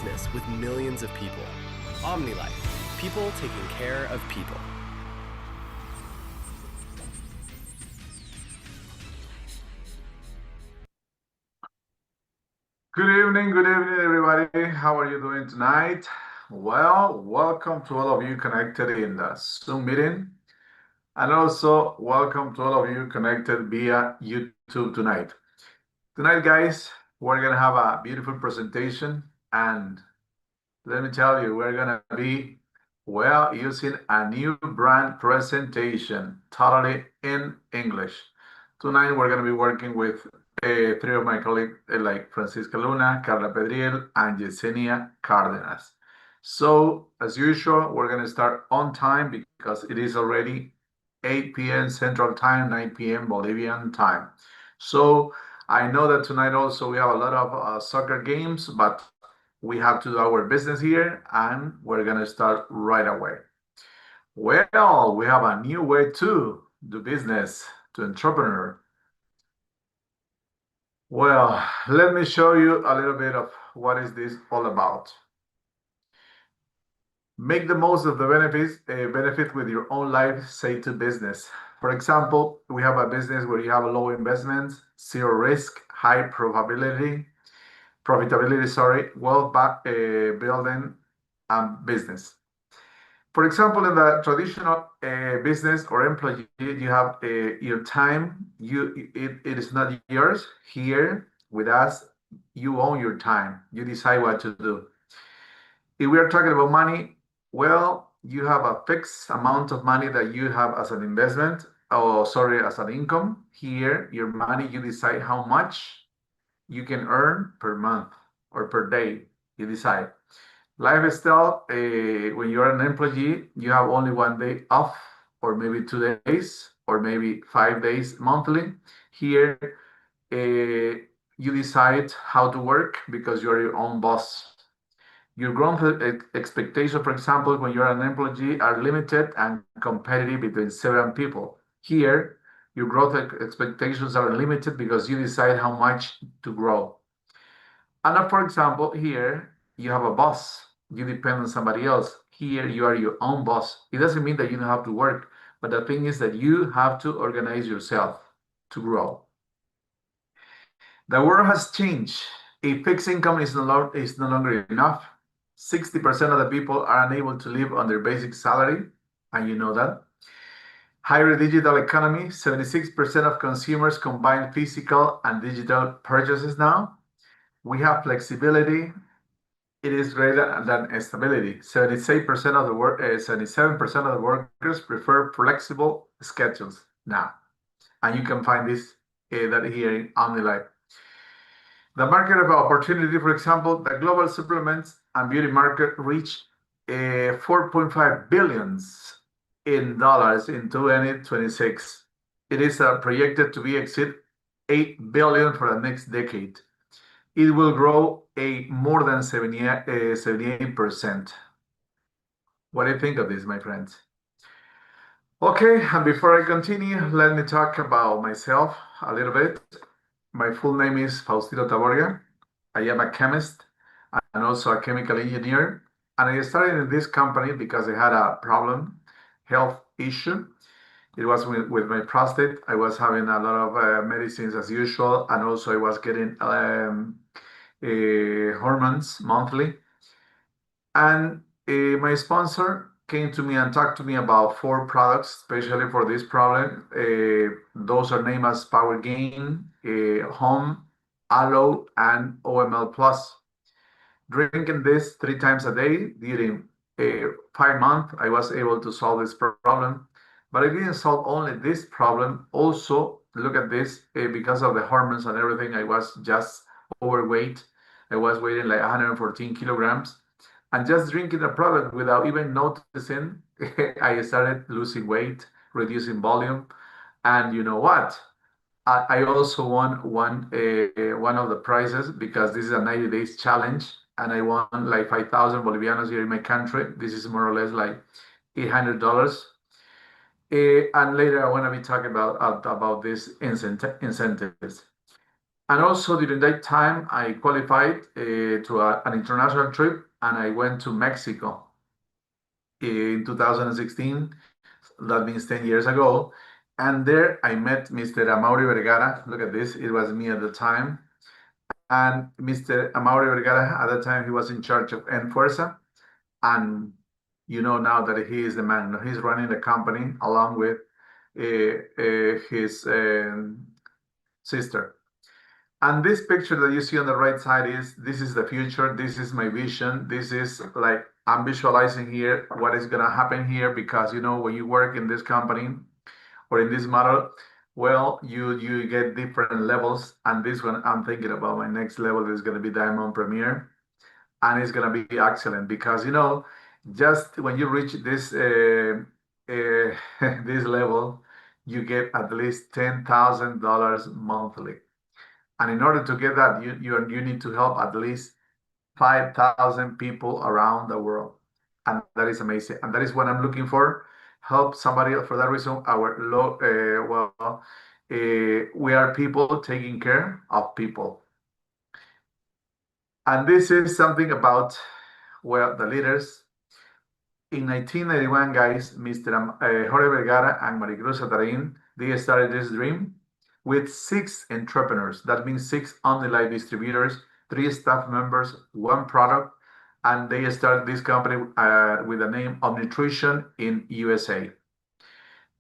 business with millions of people. Omnilife, people taking care of people. Good evening, everybody. How are you doing tonight? Well, welcome to all of you connected in the Zoom meeting, and also welcome to all of you connected via YouTube tonight. Tonight, guys, we're gonna have a beautiful presentation, and let me tell you, we're gonna be using a new brand presentation, totally in English. Tonight, we're gonna be working with three of my colleagues, like Francisca Luna, Carla Pedriel, and Yesenia Cardenas. So, as usual, we're gonna start on time because it is already 8 p.m. Central Time, 9 p.m. Bolivian time. So, I know that tonight also we have a lot of soccer games, but we have to do our business here, and we're gonna start right away. Well, we have a new way to do business, to entrepreneur. Well, let me show you a little bit of what is this all about. Make the most of the benefit with your own life, Seytú business. For example, we have a business where you have a low investments, zero risk, high profitability, sorry, wealth building business. For example, in the traditional business or employee, you have your time. It is not yours. Here with us, you own your time. You decide what to do. If we are talking about money, well, you have a fixed amount of money that you have as an investment, or sorry, as an income. Here, your money, you decide how much you can earn per month or per day. You decide. Lifestyle, when you're an employee, you have only 1 day off, or maybe 2 days, or maybe 5 days monthly. Here, you decide how to work because you're your own boss. Your growth expectations, for example, when you're an employee, are limited and competitive between several people. Here, your growth expectations are limited because you decide how much to grow. And for example, here you have a boss. You depend on somebody else. Here you are your own boss. It doesn't mean that you don't have to work, but the thing is that you have to organize yourself to grow. The world has changed. A fixed income is no longer enough. 60% of the people are unable to live on their basic salary, and you know that. Higher digital economy, 76% of consumers combine physical and digital purchases now. We have flexibility. It is greater than stability. 77% of the 77% of the workers prefer flexible schedules now, and you can find this that here in Omnilife. The market of opportunity, for example, the global supplements and beauty market reached 4.5 billions in dollars in 2026. It is projected to be exceed 8 billion for the next decade. It will grow more than 78%. What do you think of this, my friends? Okay, and before I continue, let me talk about myself a little bit. My full name is Faustino Taborga. I am a chemist and also a chemical engineer. And I started in this company because I had a problem, health issue. It was with my prostate. I was having a lot of medicines as usual, and also I was getting hormones monthly. And my sponsor came to me and talked to me about 4 products, especially for this problem. Those are named as Power Gain, Home, Aloe, and OML Plus. Drinking this 3 times a day during 5 months, I was able to solve this problem. But I didn't solve only this problem. Also, look at this, because of the hormones and everything, I was just overweight. I was weighing like 114 kilograms. And just drinking the product without even noticing, I started losing weight, reducing volume. And you know what? I also won one of the prizes because this is a 90 days challenge, and I won like 5,000 Bolivianos here in my country. This is more or less like $800. And later I want to be talking about these incentives. And also during that time, I qualified to an international trip, and I went to Mexico in 2016. That means 10 years ago. And there I met Mr. Amaury Vergara. Look at this. It was me at the time. And Mr. Amaury Vergara, at the time, he was in charge of Enfuerza. And you know now that he is the man. He's running the company along with his sister. And this picture that you see on the right side this is the future. This is my vision. This is like I'm visualizing here what is going to happen here because you know when you work in this company or in this model, well, you get different levels. And this one I'm thinking about my next level is going to be Diamond Premier, and it's going to be excellent because you know just when you reach this this level, you get at least $10,000 monthly. And in order to get that, you need to help at least 5,000 people around the world. And that is amazing. And that is what I'm looking for. Help somebody for that reason. We are people taking care of people. And this is something about, well, the leaders. In 1991, guys, Mr. Jorge Vergara and Maricruz Atarin, they started this dream with 6 entrepreneurs. That means 6 Omnilife distributors, 3 staff members, 1 product, and they started this company with the name of Nutrition in USA.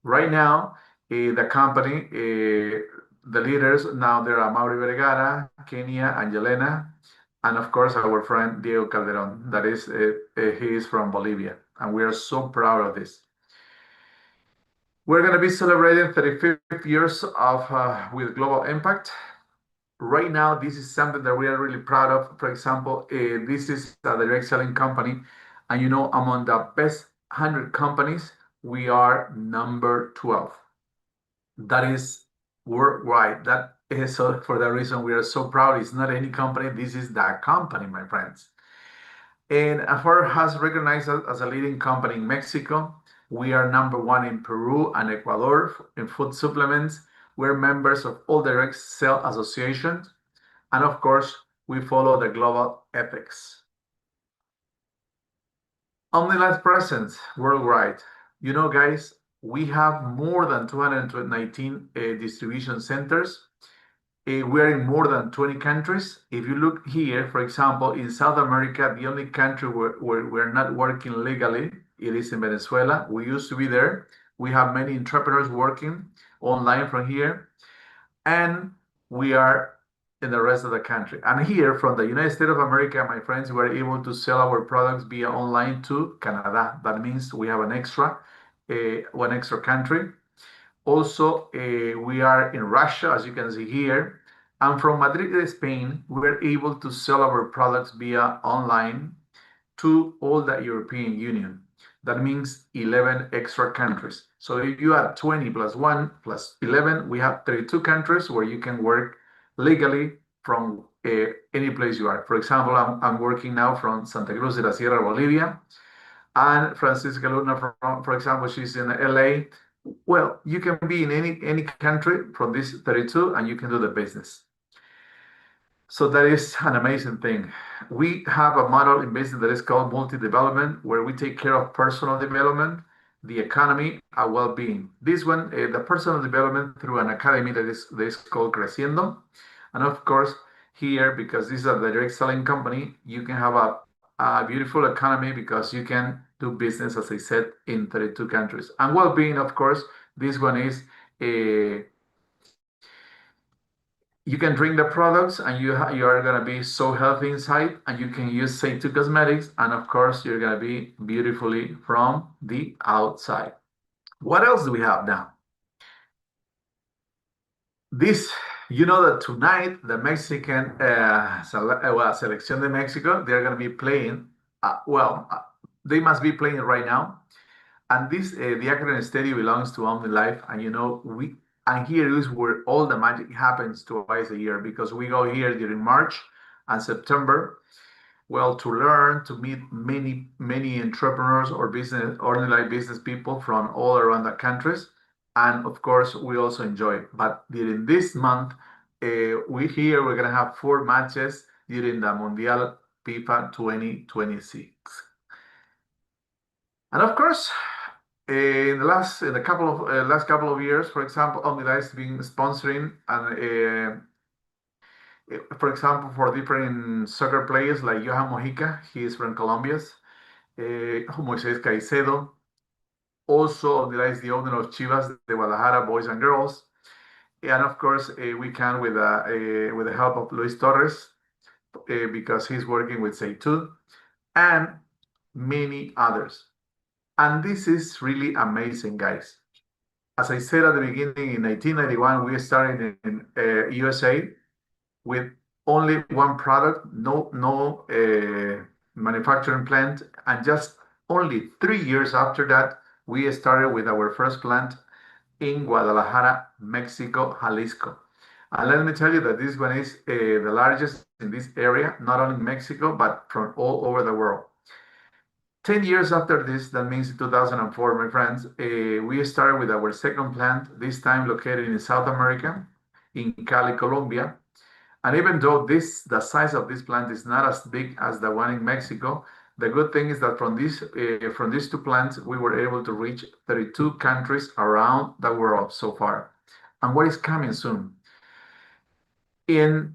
Right now, the company, the leaders, now there are Mauri Vergara, Kenya, and Yelena, and of course our friend Diego Calderon. That is, he is from Bolivia, and we are so proud of this. We're going to be celebrating 35 years of with Global Impact. Right now, this is something that we are really proud of. For example, this is a direct selling company, and you know, among the best 100 companies, we are number 12. That is worldwide. That is so for that reason we are so proud. It's not any company. This is the company, my friends. And Afar has recognized us as a leading company in Mexico. We are number 1 in Peru and Ecuador in food supplements. We're members of all direct sell associations. And of course, we follow the global ethics. Omnilife presence worldwide. You know, guys, we have more than 219 distribution centers. We're in more than 20 countries. If you look here, for example, in South America, the only country where we're not working legally, it is in Venezuela. We used to be there. We have many entrepreneurs working online from here. And we are in the rest of the country. And here from the United States of America, my friends, we're able to sell our products via online to Canada. That means we have one extra country. Also, we are in Russia, as you can see here. And from Madrid, Spain, we're able to sell our products via online to all the European Union. That means 11 extra countries. So if you add 20 plus 1 plus 11, we have 32 countries where you can work legally from any place you are. For example, I'm working now from Santa Cruz de la Sierra, Bolivia. And Francisca Luna, for example, she's in LA. Well, you can be in any country from these 32 and you can do the business. So that is an amazing thing. We have a model in business that is called multi-development, where we take care of personal development, the economy, and well-being. This one, the personal development through an academy that is called Creciendo. And of course, here, because this is a direct selling company, you can have a beautiful economy because you can do business, as I said, in 32 countries. And well-being, of course, this one is you can drink the products and you are going to be so healthy inside, and you can use Seytú cosmetics, and of course you're going to be beautifully from the outside. What else do we have now? This, you know that tonight the Mexican Selección de Mexico, they're going to be playing, they must be playing right now. And this, the Akron Stadium belongs to Omnilife, and you know, and here is where all the magic happens twice a year, because we go here during March and September, well, to learn, to meet many entrepreneurs or ordinary business people from all around the countries. And of course, we also enjoy. But during this month, we're gonna have 4 matches during the Mundial FIFA 2026. And of course, in the last couple of years, for example, Omnilife has been sponsoring and for example, for different soccer players like Johan Mojica, he is from Colombia, Moises Caicedo. Also, Omnilife is the owner of Chivas de Guadalajara boys and girls. And of course, we can with the help of Luis Torres, because he's working with Seytú and many others. And this is really amazing, guys. As I said at the beginning, in 1991, we started in USA with only one product, no manufacturing plant, and just only 3 years after that, we started with our first plant in Guadalajara, Mexico, Jalisco. And let me tell you that this one is the largest in this area, not only in Mexico, but from all over the world. 10 years after this, that means 2004, my friends, we started with our second plant, this time located in South America, in Cali, Colombia. And even though the size of this plant is not as big as the one in Mexico, the good thing is that from these 2 plants, we were able to reach 32 countries around the world so far. And what is coming soon? In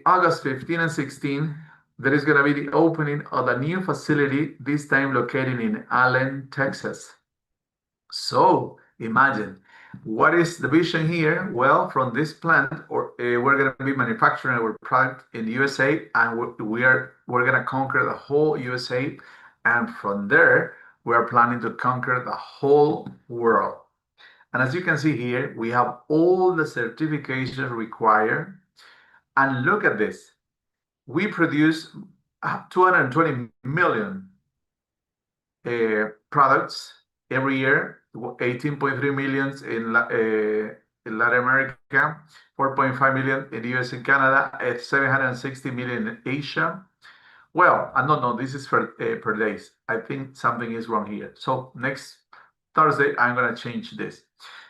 August 15 and 16, there is going to be the opening of a new facility, this time located in Allen, Texas. So imagine, what is the vision here? Well, from this plant, we're going to be manufacturing our product in the USA, and we're going to conquer the whole USA. And from there, we are planning to conquer the whole world. And as you can see here, we have all the certifications required. And look at this. We produce 220 million products every year, 18.3 million in Latin America, 4.5 million in the US and Canada, 760 million in Asia. Well, no, this is per days. I think something is wrong here. So next Thursday, I'm going to change this.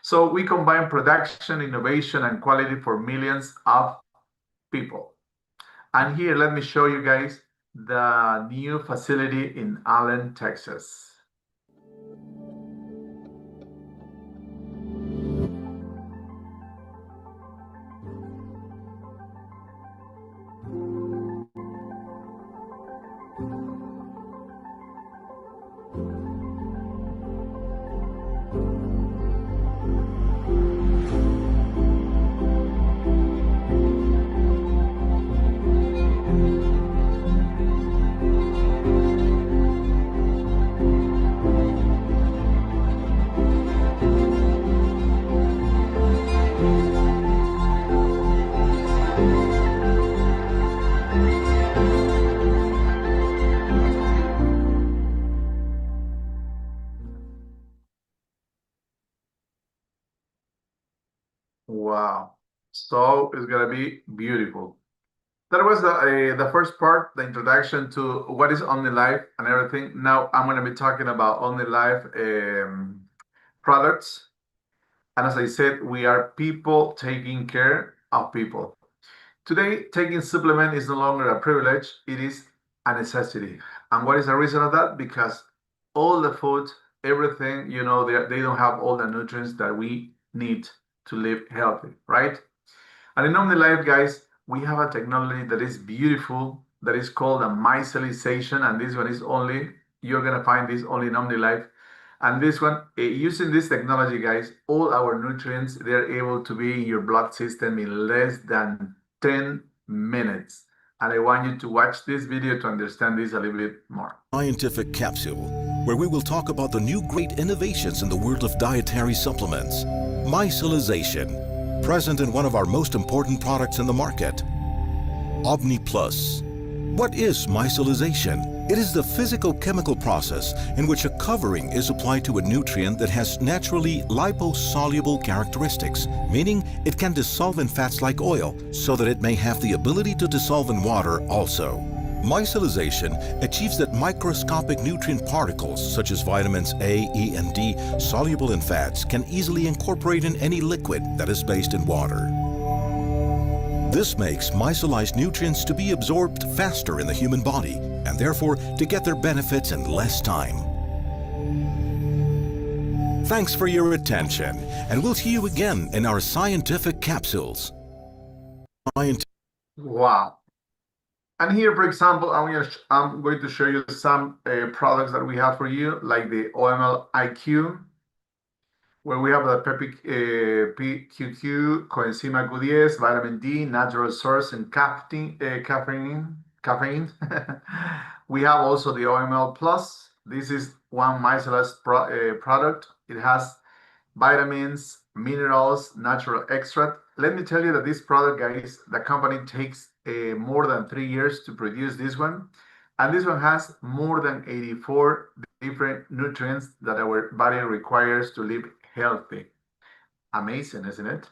So we combine production, innovation, and quality for millions of people. And here, let me show you guys the new facility in Allen, Texas. Wow. So it's gonna be beautiful. That was the first part, the introduction to what is Omnilife and everything. Now I'm gonna be talking about Omnilife products. And as I said, we are people taking care of people. Today, taking supplement is no longer a privilege, it is a necessity. And what is the reason of that? Because all the food, everything, you know, they don't have all the nutrients that we need to live healthy, right? And in Omnilife, guys, we have a technology that is beautiful, that is called a micellization, and this one is only, you're gonna find this only in Omnilife. And this one, using this technology, guys, all our nutrients, they're able to be in your blood system in less than 10 minutes. And I want you to watch this video to understand this a little bit more. Scientific capsule, where we will talk about the new great innovations in the world of dietary supplements. Micellization, present in one of our most important products in the market, Omni Plus. What is micellization? It is the physical-chemical process in which a covering is applied to a nutrient that has naturally liposoluble characteristics, meaning it can dissolve in fats like oil, so that it may have the ability to dissolve in water also. Micellization achieves that microscopic nutrient particles such as vitamins A, E, and D, soluble in fats, can easily incorporate in any liquid that is based in water. This makes micellized nutrients to be absorbed faster in the human body and therefore to get their benefits in less time. Thanks for your attention, and we'll see you again in our scientific capsules. Wow. And here, for example, I'm going to show you some products that we have for you, like the OML IQ, where we have the PQQ, coenzyme Q10, vitamin D, natural source, and caffeine. We have also the OML Plus. This is one micellized product. It has vitamins, minerals, natural extract. Let me tell you that this product, guys, the company takes more than 3 years to produce this one. And this one has more than 84 different nutrients that our body requires to live healthy. Amazing, isn't it?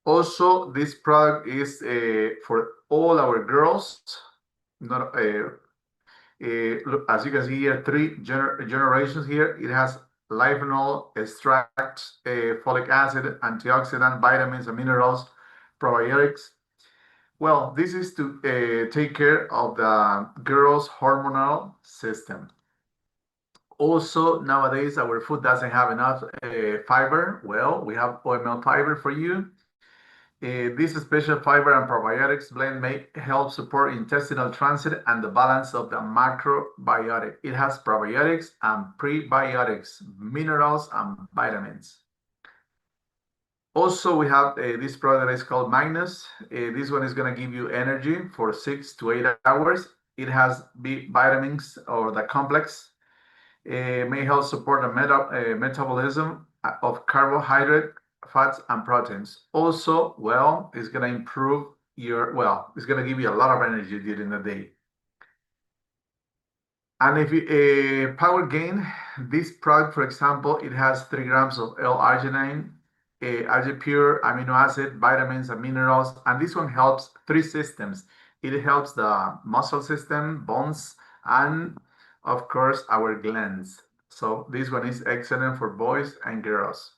Also, this product is for all our girls. Not, look, as you can see here, 3 generations here. It has lifonol extract, folic acid, antioxidant, vitamins and minerals, probiotics. Well, this is to take care of the girls' hormonal system. Also, nowadays, our food doesn't have enough fiber. Well, we have OML fiber for you. This special fiber and probiotics blend may help support intestinal transit and the balance of the macrobiotic. It has probiotics and prebiotics, minerals and vitamins. Also, we have this product that is called Magnus. This one is going to give you energy for 6 to 8 hours. It has B vitamins or the complex. May help support the metabolism of carbohydrate, fats, and proteins. Also, well, it's going to improve your, well, it's going to give you a lot of energy during the day. And if you power gain, this product, for example, it has 3 grams of L-arginine, pure amino acid, vitamins and minerals, and this one helps 3 systems. It helps the muscle system, bones, and of course our glands. So this one is excellent for boys and girls.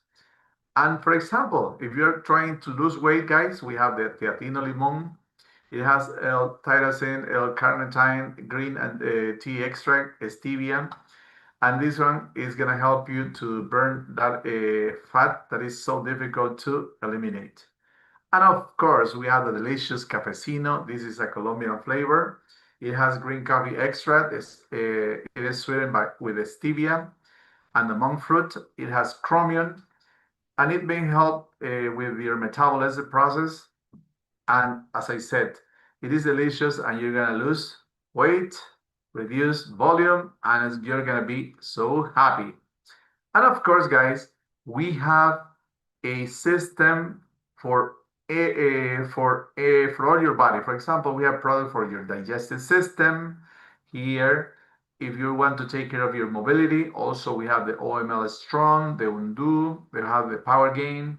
And for example, if you're trying to lose weight, guys, we have the Teatino Limon. It has L-tyrosine, L-carnitine, green and tea extract, stevia. And this one is going to help you to burn that fat that is so difficult to eliminate. And of course, we have the delicious cafecino. This is a Colombian flavor. It has green coffee extract. It is sweetened with stevia and the monk fruit. It has chromium, and it may help with your metabolism process. And as I said, it is delicious, and you're going to lose weight, reduce volume, and you're going to be so happy. And of course, guys, we have a system for all your body. For example, we have product for your digestive system here. If you want to take care of your mobility, also we have the OML Strong, the Undo, we have the Power Gain.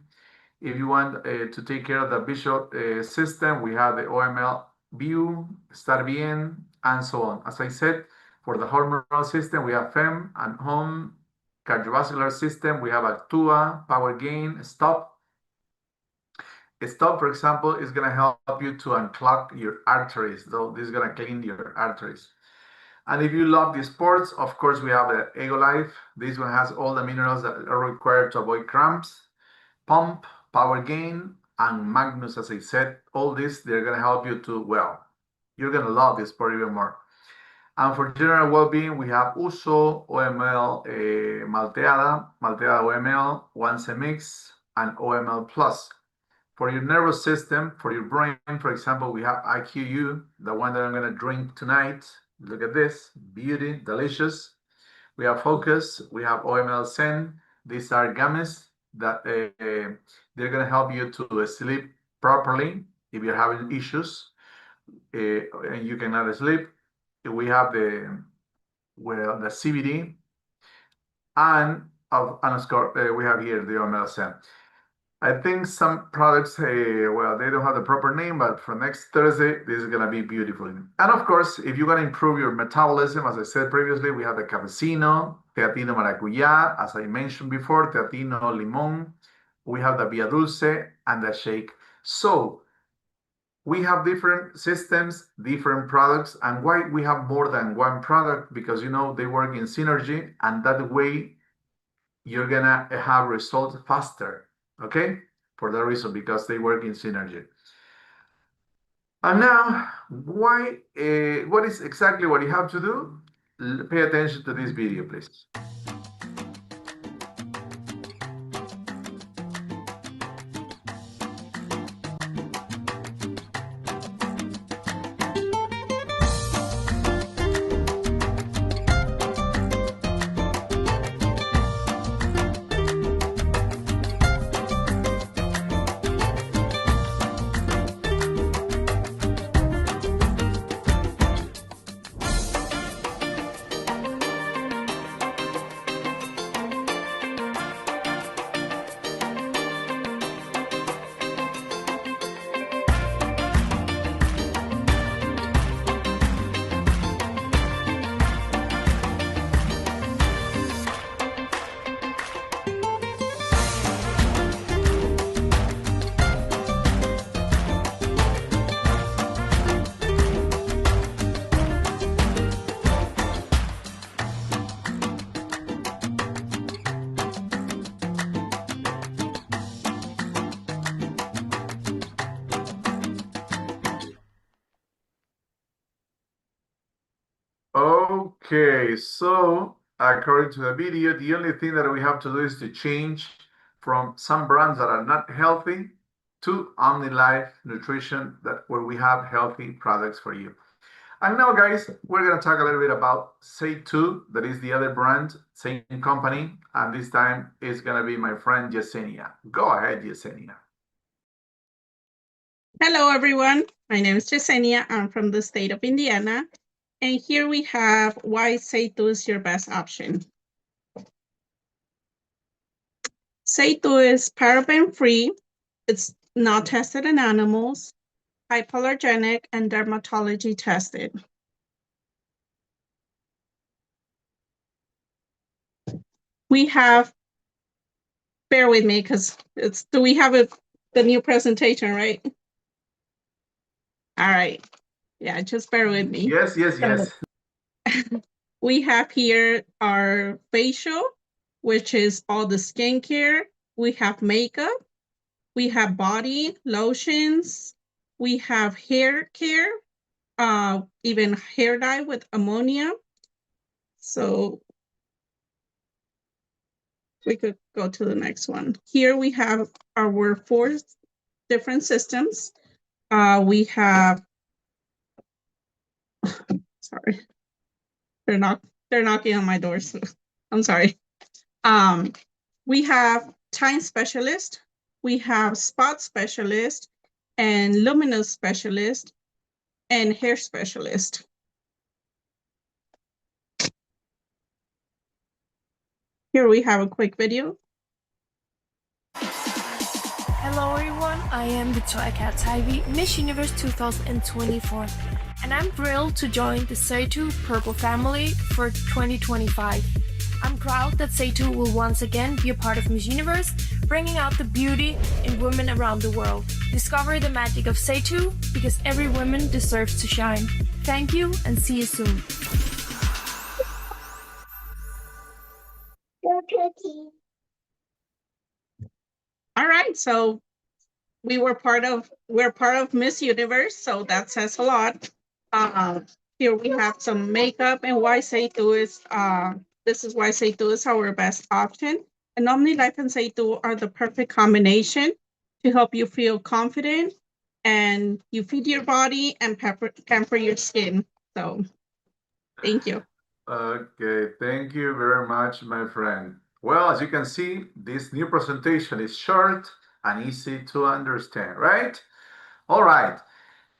If you want to take care of the visual system, we have the OML View, Estar Bien, and so on. As I said, for the hormonal system, we have FEM and HOME. Cardiovascular system, we have Actua, Power Gain, Stop. Stop, for example, is going to help you to unclog your arteries, though this is going to clean your arteries. And if you love the sports, of course, we have the Life. This one has all the minerals that are required to avoid cramps. Pump, Power Gain, and Magnus, as I said, all this, they're going to help you to, well, you're going to love this sport even more. And for general well-being, we have Uso, OML Malteada OML, Once Mix, and OML Plus. For your nervous system, for your brain, for example, we have IQU, the one that I'm going to drink tonight. Look at this, beauty, delicious. We have Focus, we have OML Zen. These are gummies that they're going to help you to sleep properly if you're having issues and you cannot sleep. We have the CBD, and we have here the OML Zen. I think some products, well, they don't have the proper name, but for next Thursday, this is going to be beautiful. And of course, if you want to improve your metabolism, as I said previously, we have the Cafecino, Teatino Maracuyá, as I mentioned before, Teatino Limon. We have the Via Dulce and the Shake. So we have different systems, different products, and why we have more than one product, because they work in synergy, and that way you're gonna have results faster. Okay, for that reason, because they work in synergy. And now, what is exactly what you have to do? Pay attention to this video, please. Okay, so according to the video, the only thing that we have to do is to change from some brands that are not healthy to Omnilife Nutrition, where we have healthy products for you. And now, guys, we're going to talk a little bit about Seytú, that is the other brand, same company, and this time it's going to be my friend Yesenia. Go ahead, Yesenia. Hello, everyone. My name is Yesenia. I'm from the state of Indiana. And here we have why Seytú is your best option. Seytú is paraben-free. It's not tested in animals, hypoallergenic, and dermatology tested. We have, bear with me because do we have the new presentation, right? All right. Yeah, just bear with me. Yes. We have here our facial, which is all the skincare. We have makeup. We have body lotions. We have hair care, even hair dye with ammonia. So we could go to the next one. Here we have our 4 different systems. We have, sorry, they're knocking on my door, so I'm sorry. We have time specialist, we have spot specialist, and luminous specialist, and hair specialist. Here we have a quick video. Hello everyone, I am Victoria Kataivi, Miss Universe 2024, and I'm thrilled to join the Seytú Purple family for 2025. I'm proud that Seytú will once again be a part of Miss Universe, bringing out the beauty in women around the world. Discover the magic of Seytú, because every woman deserves to shine. Thank you and see you soon. All right, so we're part of Miss Universe, so that says a lot. Here we have some makeup, and why Seytú is this is why Seytú is our best option. And Omnilife and Seytú are the perfect combination to help you feel confident, and you feed your body and pamper your skin. So thank you. Okay, thank you very much, my friend. Well, as you can see, this new presentation is short and easy to understand, right? All right,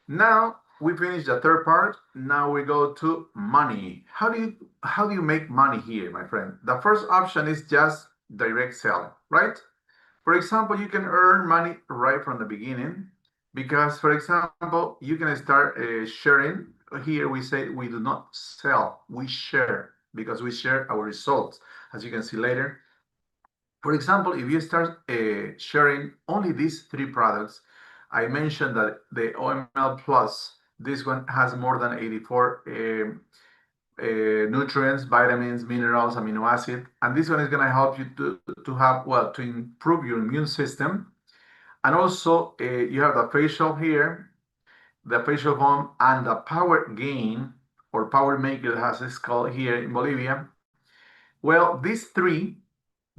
now we finished the third part. Now we go to money. How do you make money here, my friend? The first option is just direct selling, right? For example, you can earn money right from the beginning, because, for example, you can start sharing. Here we say we do not sell, we share, because we share our results, as you can see later. For example, if you start sharing only these 3 products, I mentioned that the OML Plus, this one has more than 84 nutrients, vitamins, minerals, amino acid, and this one is going to help you to have, well, to improve your immune system. And also you have the facial here, the facial foam, and the power gain or power maker, as it's called here in Bolivia. Well, these three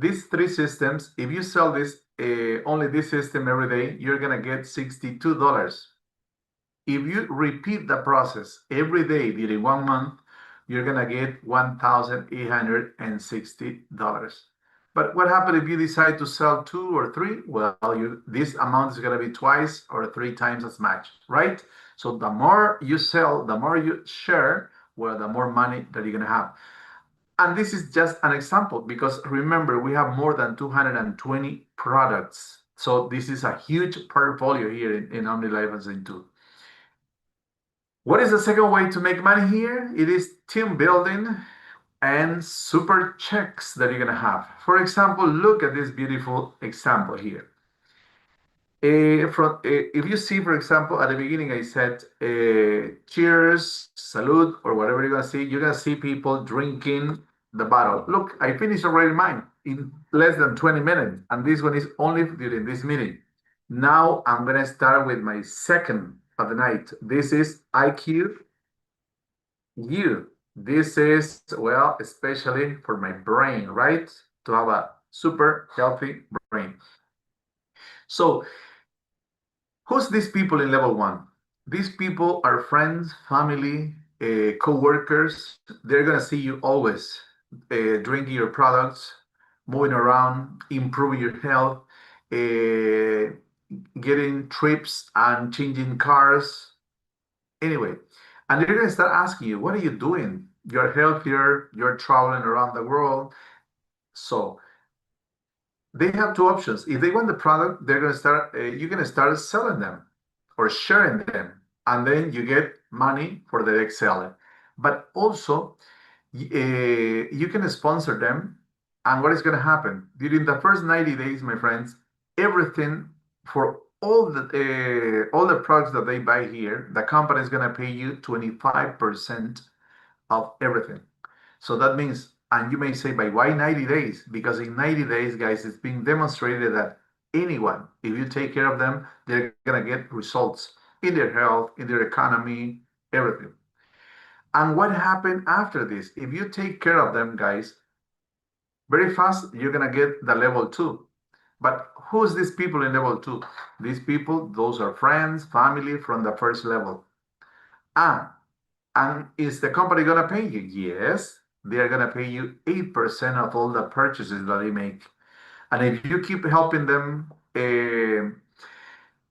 systems, if you sell this only this system every day, you're gonna get $62. If you repeat the process every day during 1 month, you're gonna get $1,860. But what happens if you decide to sell 2 or 3? Well, this amount is gonna be twice or 3 times as much, right? So the more you sell, the more you share, well, the more money that you're gonna have. And this is just an example because remember, we have more than 220 products. So this is a huge portfolio here in Omnilife and Seytú. What is the second way to make money here? It is team building and super checks that you're gonna have. For example, look at this beautiful example here. If you see, for example, at the beginning I said cheers, salute, or whatever you're gonna see people drinking the bottle. Look, I finished already mine in less than 20 minutes, and this one is only during this meeting. Now I'm gonna start with my second of the night. This is IQ U. This is, well, especially for my brain, right? To have a super healthy brain. So who's these people in level 1? These people are friends, family, co-workers. They're gonna see you always drinking your products, moving around, improving your health, getting trips and changing cars. Anyway, and they're gonna start asking you, what are you doing? You're healthier, you're traveling around the world. So they have 2 options. If they want the product, they're gonna start. You're gonna start selling them or sharing them, and then you get money for the next seller. But also, you can sponsor them. And what is gonna happen during the first 90 days, my friends? Everything for all the products that they buy here, the company is gonna pay you 25% of everything. So that means, and you may say, by why 90 days? Because in 90 days, guys, it's being demonstrated that anyone, if you take care of them, they're gonna get results in their health, in their economy, everything. And what happened after this? If you take care of them, guys, very fast, you're gonna get the level 2. But who's these people in level 2? These people, those are friends, family from the first level. And is the company gonna pay you? Yes, they are gonna pay you 8% of all the purchases that they make. And if you keep helping them,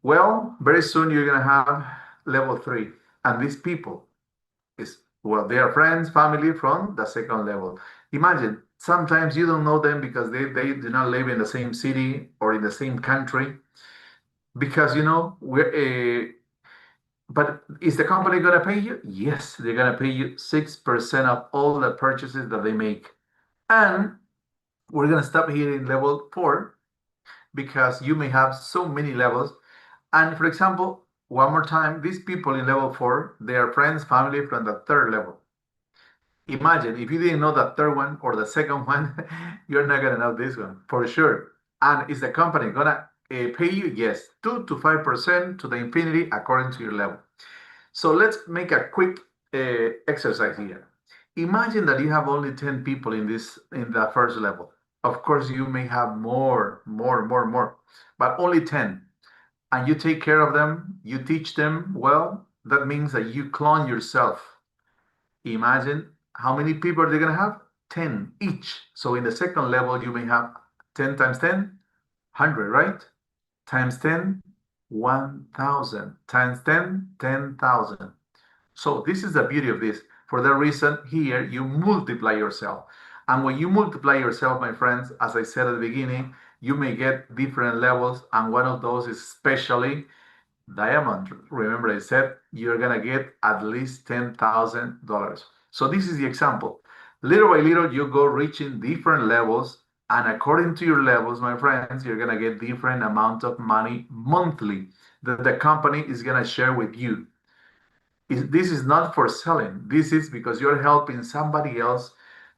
well, very soon you're gonna have level 3. And these people they are friends, family from the second level. Imagine, sometimes you don't know them because they do not live in the same city or in the same country. Because but is the company going to pay you? Yes, they're going to pay you 6% of all the purchases that they make. And we're going to stop here in level 4 because you may have so many levels. And for example, one more time, these people in level 4, they are friends, family from the third level. Imagine if you didn't know the third one or the second one, you're not going to know this one for sure. And is the company going to pay you? Yes, 2 to 5% to the infinity according to your level. So let's make a quick exercise here. Imagine that you have only 10 people in the first level. Of course, you may have more, but only 10. And you take care of them, you teach them, well, that means that you clone yourself. Imagine how many people they're going to have? 10 each. So in the second level, you may have 10 times 10, 100, right? Times 10, 1,000. Times 10, 10,000. So this is the beauty of this. For that reason, here you multiply yourself. And when you multiply yourself, my friends, as I said at the beginning, you may get different levels. And one of those is especially diamond. Remember I said you're going to get at least $10,000. So this is the example. Little by little, you go reaching different levels. And according to your levels, my friends, you're going to get different amount of money monthly. that the company is going to share with you. This is not for selling. This is because you're helping somebody else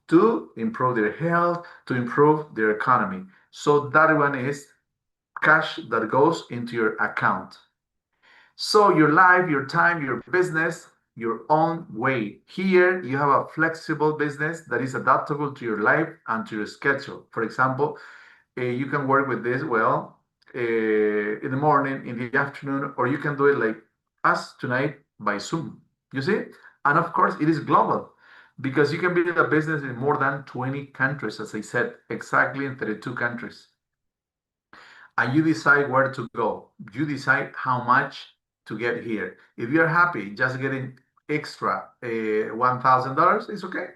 to improve their health, to improve their economy. So that one is cash that goes into your account. So your life, your time, your business, your own way. Here you have a flexible business that is adaptable to your life and to your schedule. For example, you can work with this in the morning, in the afternoon, or you can do it like us tonight by Zoom. You see? And of course, it is global because you can build a business in more than 20 countries, as I said, exactly in 32 countries. And you decide where to go. You decide how much to get here. If you're happy just getting extra $1,000, it's okay.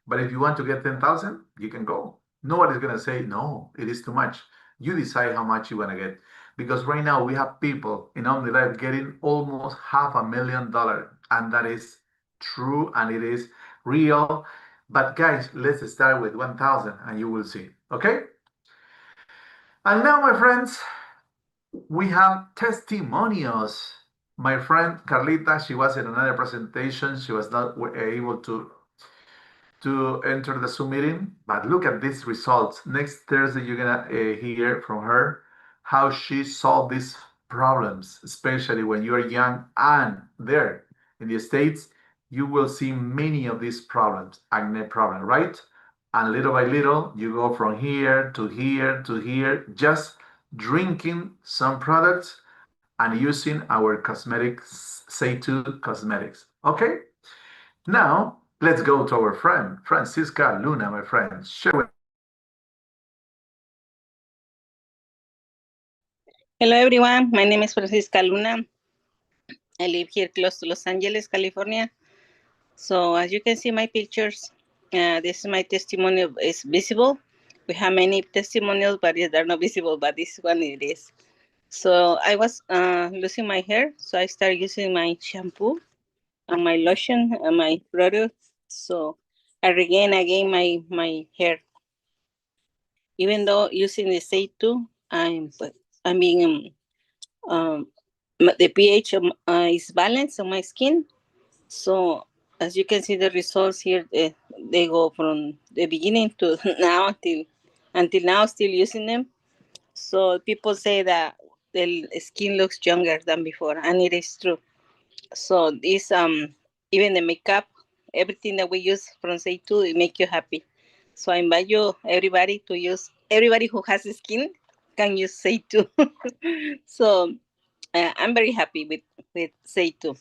But if you want to get 10,000, you can go. Nobody's going to say, no, it is too much. You decide how much you want to get. Because right now we have people in Omnilife getting almost $500,000. And that is true and it is real. But guys, let's start with 1,000 and you will see. Okay? And now, my friends, we have testimonials. My friend Carlita, she was in another presentation. She was not able to enter the Zoom meeting, but look at these results. Next Thursday, you're gonna hear from her how she solved these problems, especially when you are young and there in the States, you will see many of these problems, acne problem, right? And little by little, you go from here to here to here, just drinking some products and using our cosmetics, Seytú cosmetics. Okay? Now, let's go to our friend, Francisca Luna, my friend. Share with. Hello everyone, my name is Francisca Luna. I live here close to Los Angeles, California. So as you can see my pictures, this is my testimony, is visible. We have many testimonials, but they're not visible, but this one it is. So I was losing my hair, so I started using my shampoo and my lotion and my products. So I regain again my hair. Even though using the Seytú, the pH is balanced on my skin. So as you can see the results here, they go from the beginning to now until now still using them. So people say that the skin looks younger than before, and it is true. So this even the makeup, everything that we use from Seytú, it make you happy. So I invite you everybody to use. Everybody who has skin can use Seytú. So I'm very happy with Seytú.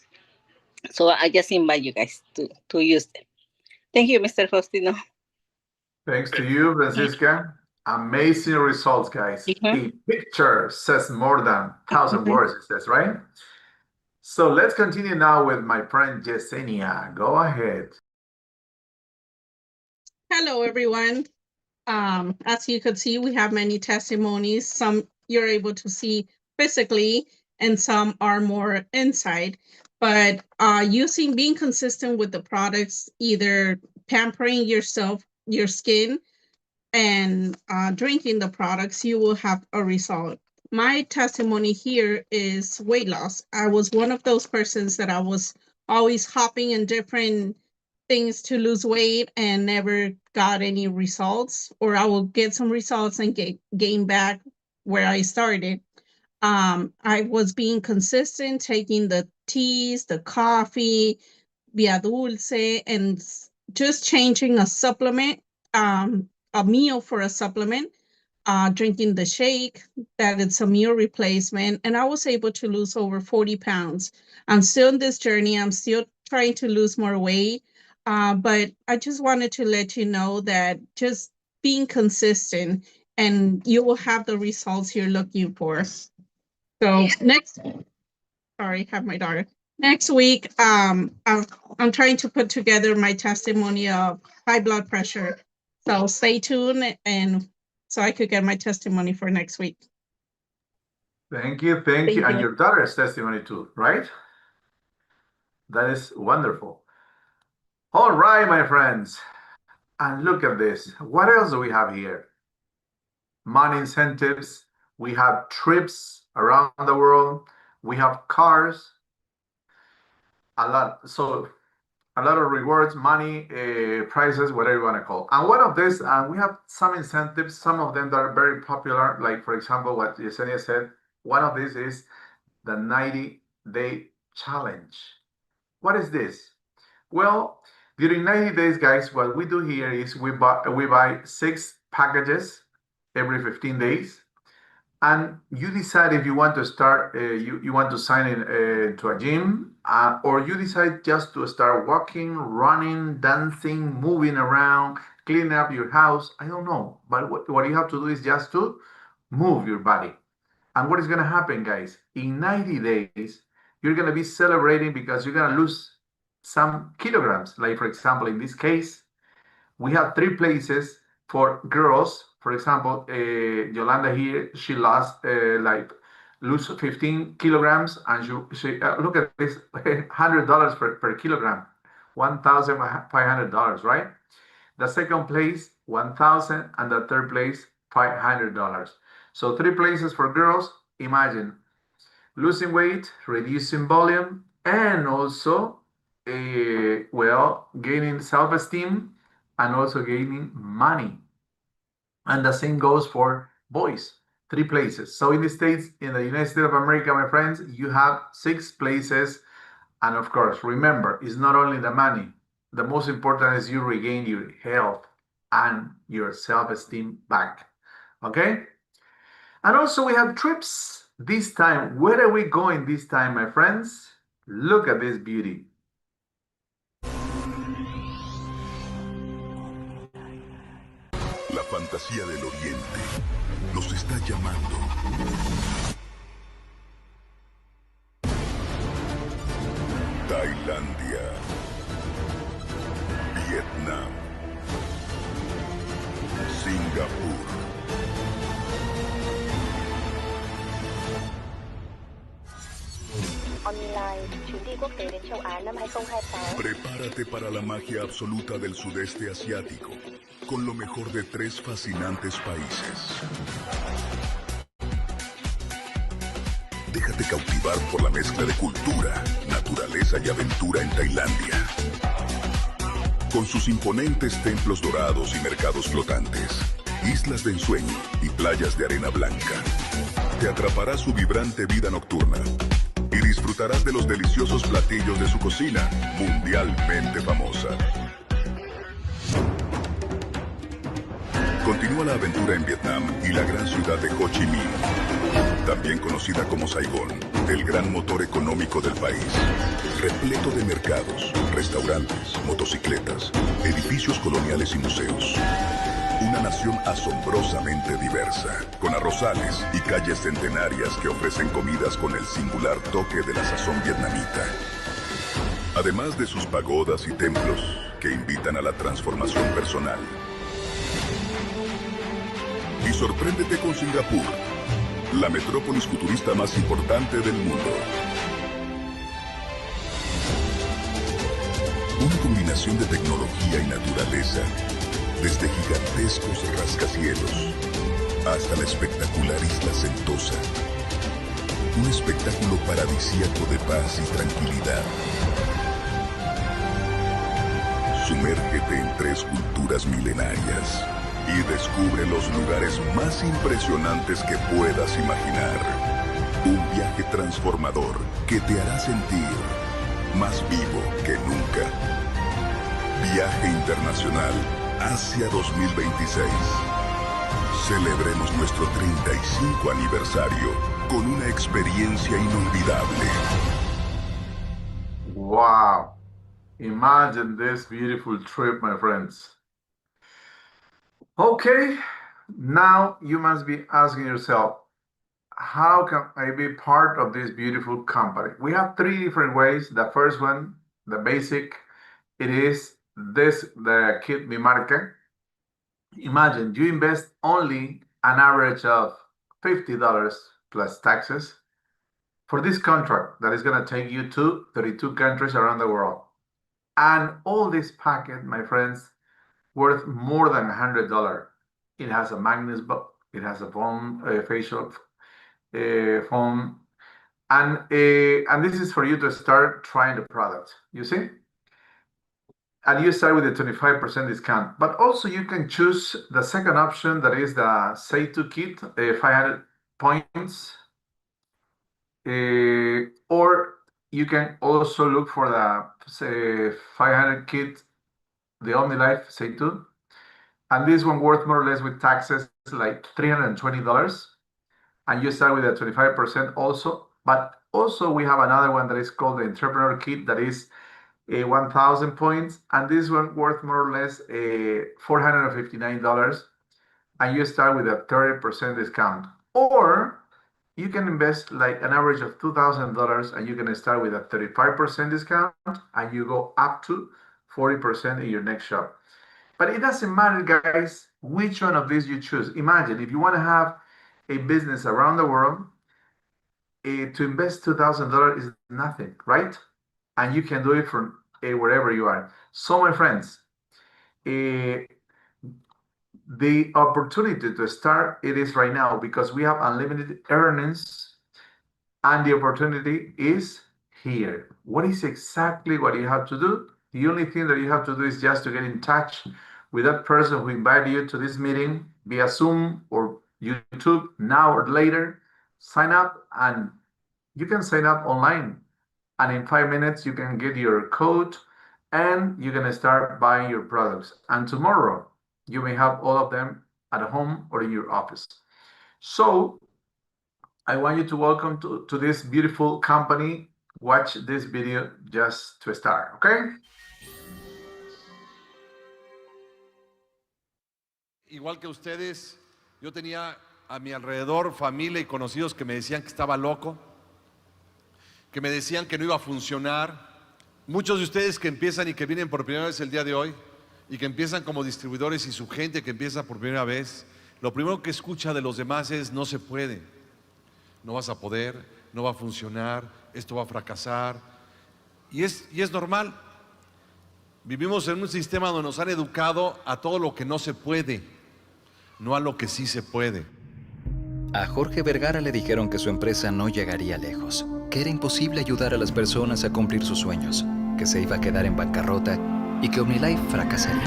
So I just invite you guys to use them. Thank you, Mr. Faustino. Thanks to you, Francisca. Amazing results, guys. A picture says more than 1,000 words, it says, right? So let's continue now with my friend Yesenia. Go ahead. Hello, everyone. As you could see, we have many testimonies. Some you're able to see physically, and some are more inside. But being consistent with the products, either pampering yourself, your skin, and drinking the products, you will have a result. My testimony here is weight loss. I was one of those persons that I was always hopping in different things to lose weight and never got any results, or I will get some results and gain back where I started. I was being consistent, taking the teas, the coffee, Via Dulce, and just changing a supplement, a meal for a supplement, drinking the shake, that it's a meal replacement. And I was able to lose over 40 pounds. I'm still in this journey. I'm still trying to lose more weight. But I just wanted to let you know that just being consistent and you will have the results you're looking for. So have my daughter. Next week, I'm trying to put together my testimony of high blood pressure. So stay tuned, and so I could get my testimony for next week. Thank you. And your daughter's testimony too, right? That is wonderful. All right, my friends. And look at this. What else do we have here? Money incentives. We have trips around the world. we have cars, a lot. So a lot of rewards, money, prizes, whatever you want to call. And one of these, we have some incentives, some of them that are very popular. Like, for example, what Yesenia said, one of these is the 90-day challenge. What is this? Well, during 90 days, guys, what we do here is we buy 6 packages every 15 days. And you decide if you want to start, you want to sign in to a gym, or you decide just to start walking, running, dancing, moving around, cleaning up your house. I don't know. But what you have to do is just to move your body. And what is going to happen, guys? In 90 days, you're going to be celebrating because you're going to lose some kilograms. Like, for example, in this case, we have 3 places for girls. For example, Yolanda here, she lost lose 15 kilograms, and she look at this, $100 per kilogram, $1,500, right? The second place, 1,000, and the third place, $500. So 3 places for girls. Imagine losing weight, reducing volume, and also, gaining self-esteem, and also gaining money. And the same goes for boys, 3 places. So in the States, in the United States of America, my friends, you have 6 places. And of course, remember, it's not only the money. The most important is you regain your health and your self-esteem back. Okay? And also we have trips this time. Where are we going this time, my friends? Look at this beauty. La fantasía del Oriente los está llamando. Tailandia, Vietnam, Singapur. Omnilife, chuyến đi quốc tế đến châu Á năm 2028. Prepárate para la magia absoluta del sudeste asiático, con lo mejor de 3 fascinantes países. Déjate cautivar por la mezcla de cultura, naturaleza y aventura en Tailandia. Con sus imponentes templos dorados y mercados flotantes, islas de ensueño y playas de arena blanca, te atrapará su vibrante vida nocturna y disfrutarás de los deliciosos platillos de su cocina, mundialmente famosa. Continúa la aventura en Vietnam y la gran ciudad de Ho Chi Minh, también conocida como Saigón, el gran motor económico del país, repleto de mercados, restaurantes, motocicletas, edificios coloniales y museos. Una nación asombrosamente diversa, con arrozales y calles centenarias que ofrecen comidas con el singular toque de la sazón vietnamita. Además de sus pagodas y templos que invitan a la transformación personal. Y sorpréndete con Singapur, la metrópolis futurista más importante del mundo. Una combinación de tecnología y naturaleza, desde gigantescos rascacielos hasta la espectacular isla Sentosa. Un espectáculo paradisíaco de paz y tranquilidad. Sumérgete en 3 culturas milenarias y descubre los lugares más impresionantes que puedas imaginar. Un viaje transformador que te hará sentir más vivo que nunca. Viaje internacional Asia 2026. Celebremos nuestro 35 aniversario con una experiencia inolvidable. Wow. Imagine this beautiful trip, my friends. Okay, now you must be asking yourself, how can I be part of this beautiful company? We have 3 different ways. The first one, the basic, it is the Kit Mi Marca. Imagine you invest only an average of $50 plus taxes for this contract that is going to take you to 32 countries around the world. And all this packet, my friends, worth more than $100. It has a magnet, it has a foam, facial foam, And this is for you to start trying the product, you see? And you start with a 25% discount. But also you can choose the second option, that is the Seytú kit, 500 points. Or you can also look for the 500 kit, the Omnilife Seytú. And this one worth more or less with taxes like $320. And you start with a 25% also. But also we have another one that is called the Entrepreneur Kit, that is 1,000 points. And this one worth more or less $459. And you start with a 30% discount. Or you can invest like an average of $2,000 and you can start with a 35% discount and you go up to 40% in your next shop. But it doesn't matter, guys, which one of these you choose. Imagine if you want to have a business around the world, to invest $2,000 is nothing, right? And you can do it from wherever you are. So, my friends, the opportunity to start, it is right now, because we have unlimited earnings and the opportunity is here. What is exactly what you have to do? The only thing that you have to do is just to get in touch with that person who invited you to this meeting via Zoom or YouTube now or later. Sign up, and you can sign up online. And in 5 minutes, you can get your code and you're going to start buying your products. And tomorrow, you may have all of them at home or in your office. So I want you to welcome to this beautiful company. Watch this video just to start, okay? Igual que ustedes, yo tenía a mi alrededor familia y conocidos que me decían que estaba loco, que me decían que no iba a funcionar. Muchos de ustedes que empiezan y que vienen por primera vez el día de hoy y que empiezan como distribuidores y su gente que empieza por primera vez, lo primero que escucha de los demás es: no se puede, no vas a poder, no va a funcionar, esto va a fracasar. Y es normal. Vivimos en un sistema donde nos han educado a todo lo que no se puede, no a lo que sí se puede. A Jorge Vergara le dijeron que su empresa no llegaría lejos, que era imposible ayudar a las personas a cumplir sus sueños, que se iba a quedar en bancarrota y que Omnilife fracasaría.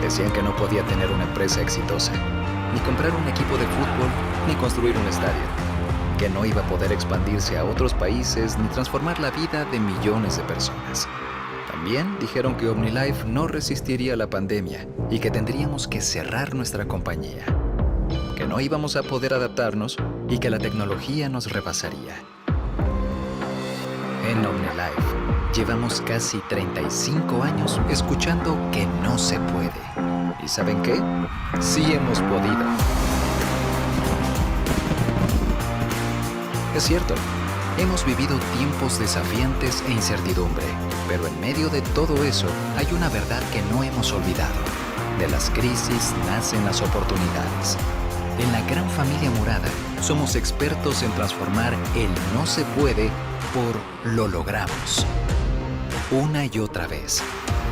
Decían que no podía tener una empresa exitosa, ni comprar un equipo de fútbol, ni construir un estadio, que no iba a poder expandirse a otros países ni transformar la vida de millones de personas. También dijeron que Omnilife no resistiría a la pandemia y que tendríamos que cerrar nuestra compañía, que no íbamos a poder adaptarnos y que la tecnología nos rebasaría. En Omnilife llevamos casi 35 años escuchando que no se puede. ¿Y saben qué? Sí hemos podido. Es cierto, hemos vivido tiempos desafiantes e incertidumbre, pero en medio de todo eso hay una verdad que no hemos olvidado. De las crisis nacen las oportunidades. En la gran familia morada somos expertos en transformar el no se puede por lo logramos. Una y otra vez,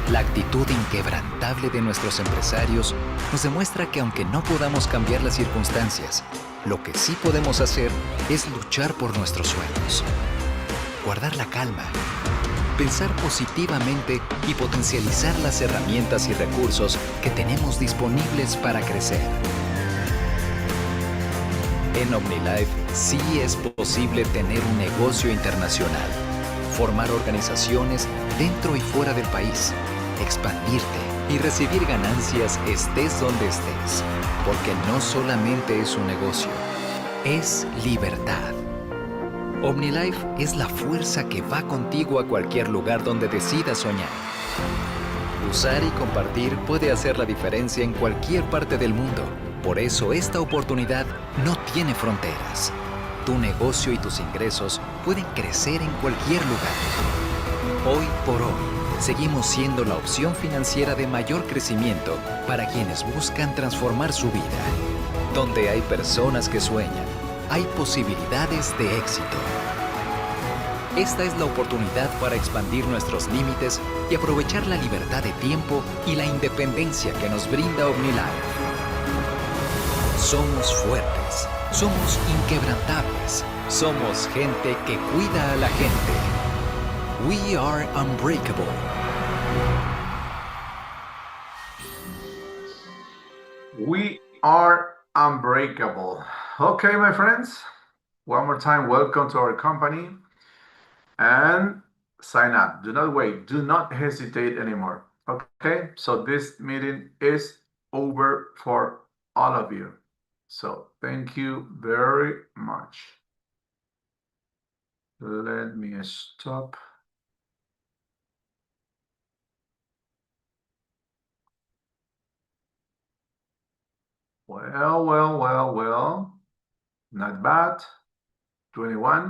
la actitud inquebrantable de nuestros empresarios nos demuestra que aunque no podamos cambiar las circunstancias, lo que sí podemos hacer es luchar por nuestros sueños. Guardar la calma, pensar positivamente y potencializar las herramientas y recursos que tenemos disponibles para crecer. En Omnilife sí es posible tener un negocio internacional, formar organizaciones dentro y fuera del país, expandirte y recibir ganancias estés donde estés, porque no solamente es un negocio, es libertad. Omnilife es la fuerza que va contigo a cualquier lugar donde decidas soñar. Usar y compartir puede hacer la diferencia en cualquier parte del mundo. Por eso esta oportunidad no tiene fronteras. Tu negocio y tus ingresos pueden crecer en cualquier lugar. Hoy por hoy, seguimos siendo la opción financiera de mayor crecimiento para quienes buscan transformar su vida. Donde hay personas que sueñan, hay posibilidades de éxito. Esta es la oportunidad para expandir nuestros límites y aprovechar la libertad de tiempo y la independencia que nos brinda Omnilife. Somos fuertes, somos inquebrantables, Somos gente que cuida a la gente. We are unbreakable. We are unbreakable. Okay, my friends. One more time, welcome to our company. And sign up. Do not wait. Do not hesitate anymore. Okay, so this meeting is over for all of you. So thank you very much. Let me stop. Well, not bad. 21.